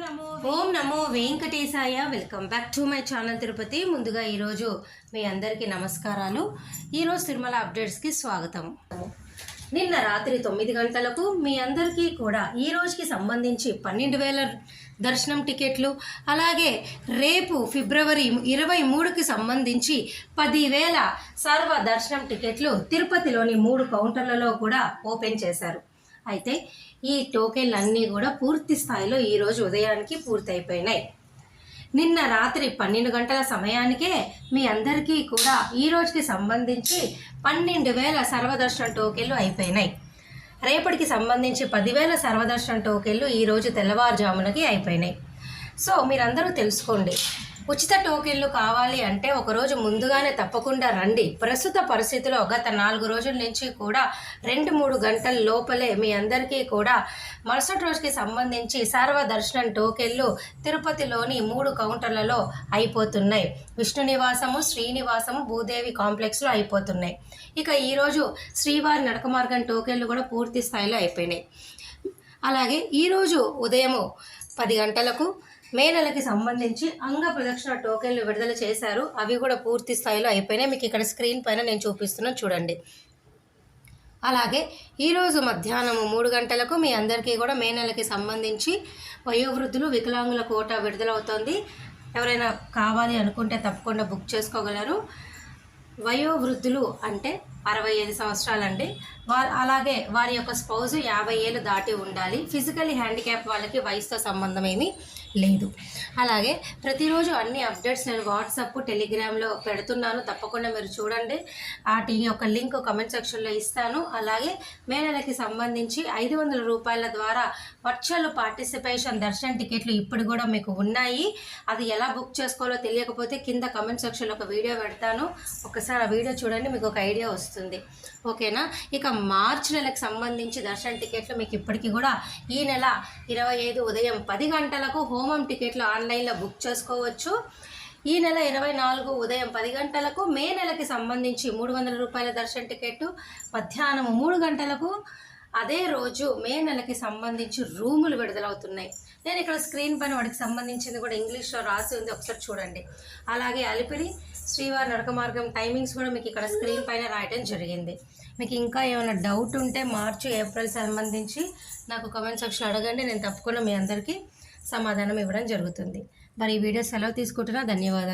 Om Namo Venkatesaya. Welcome back to my channel Tirupati. ముందుగా ఈరోజు మీ అందరికీ నమస్కారాలు. ఈరోజు తిరుమల అప్డేట్స్కి స్వాగతం. నిన్న రాత్రి 9 గంటలకు మీ అందరికీ కూడా ఈ రోజుకి సంబంధించి 12,000 దర్శనం టికెట్లు, అలాగే రేపు ఫిబ్రవరి 23కి సంబంధించి 10,000 సర్వ దర్శనం టికెట్లు తిరుపతిలోని 3 కౌంటర్లలో కూడా ఓపెన్ చేశారు. అయితే ఈ టోకెన్లు అన్నీ కూడా పూర్తి స్థాయిలో ఈరోజు ఉదయానికి పూర్తయిపోయినాయి. నిన్న రాత్రి 12 గంటల సమయానికే మీ అందరికీ కూడా ఈ రోజుకి సంబంధించి 12,000 సర్వదర్శన టోకెన్లు అయిపోయినాయి. రేపటికి సంబంధించి 10,000 సర్వదర్శన టోకెన్లు ఈరోజు తెల్లవారుజామునకి అయిపోయినాయి. సో మీరందరూ తెలుసుకోండి, ఉచిత టోకెన్లు కావాలి అంటే ఒకరోజు ముందుగానే తప్పకుండా రండి. ప్రస్తుత పరిస్థితిలో గత 4 రోజుల నుంచి కూడా 2-3 గంటల లోపలే మీ అందరికీ కూడా మరుసటి రోజుకి సంబంధించి సర్వ దర్శనం టోకెన్లు తిరుపతిలోని 3 కౌంటర్లలో అయిపోతున్నాయి. విష్ణు నివాసము, శ్రీనివాసము, భూదేవి కాంప్లెక్స్లో అయిపోతున్నాయి. ఇక ఈరోజు శ్రీవారి నడక మార్గం టోకెన్లు కూడా పూర్తి స్థాయిలో అయిపోయినాయి. అలాగే ఈరోజు ఉదయం 10 గంటలకు మే నెలకి సంబంధించి అంగ ప్రదక్షిణ టోకెన్లు విడుదల చేశారు. అవి కూడా పూర్తి స్థాయిలో అయిపోయినాయి. మీకు ఇక్కడ స్క్రీన్ పైన నేను చూపిస్తున్నాను, చూడండి. అలాగే ఈరోజు మధ్యాహ్నం 3 గంటలకు మీ అందరికీ కూడా మే నెలకి సంబంధించి వయోవృద్ధులు, వికలాంగుల కోటా విడుదలవుతోంది. ఎవరైనా కావాలి అనుకుంటే తప్పకుండా బుక్ చేసుకోగలరు. వయోవృద్ధులు అంటే 65 సంవత్సరాలండి. అలాగే వారి యొక్క స్పౌజ్ 50 ఏళ్ళు దాటి ఉండాలి. ఫిజికల్లీ హ్యాండిక్యాప్ వాళ్ళకి వయసుతో సంబంధం ఏమీ లేదు. అలాగే ప్రతిరోజు అన్ని అప్డేట్స్ నేను వాట్సాప్, టెలిగ్రామ్లో పెడుతున్నాను. తప్పకుండా మీరు చూడండి. వాటి యొక్క లింక్ కమెంట్ సెక్షన్లో ఇస్తాను. అలాగే మే నెలకి సంబంధించి 500 రూపాయల ద్వారా వర్చువల్ పార్టిసిపేషన్ దర్శన టికెట్లు ఇప్పుడు కూడా మీకు ఉన్నాయి. అది ఎలా బుక్ చేసుకోవాలో తెలియకపోతే కింద కమెంట్ సెక్షన్లో ఒక వీడియో పెడతాను. ఒకసారి ఆ వీడియో చూడండి, మీకు ఒక ఐడియా వస్తుంది. ఓకేనా? ఇక మార్చి నెలకు సంబంధించి దర్శన టికెట్లు మీకు ఇప్పటికీ కూడా ఈ నెల 25 ఉదయం 10 గంటలకు హోమం టికెట్లు ఆన్లైన్లో బుక్ చేసుకోవచ్చు. ఈ నెల 24 ఉదయం 10 గంటలకు మే నెలకి సంబంధించి 300 రూపాయల దర్శన టికెట్టు, మధ్యాహ్నం 3 గంటలకు అదే రోజు మే నెలకి సంబంధించి రూములు విడుదలవుతున్నాయి. నేను ఇక్కడ స్క్రీన్ పైన వాటికి సంబంధించింది కూడా ఇంగ్లీష్లో రాసి ఉంది, ఒకసారి చూడండి. అలాగే అలిపిరి శ్రీవారి నడక మార్గం టైమింగ్స్ కూడా మీకు ఇక్కడ స్క్రీన్ పైన రాయటం జరిగింది. మీకు ఇంకా ఏమైనా డౌట్ ఉంటే మార్చి, ఏప్రిల్ సంబంధించి నాకు కామెంట్ సెక్షన్ అడగండి. నేను తప్పకుండా మీ అందరికీ సమాధానం ఇవ్వడం జరుగుతుంది. మరి ఈ వీడియో సెలవు తీసుకుంటున్నా. ధన్యవాదాలు.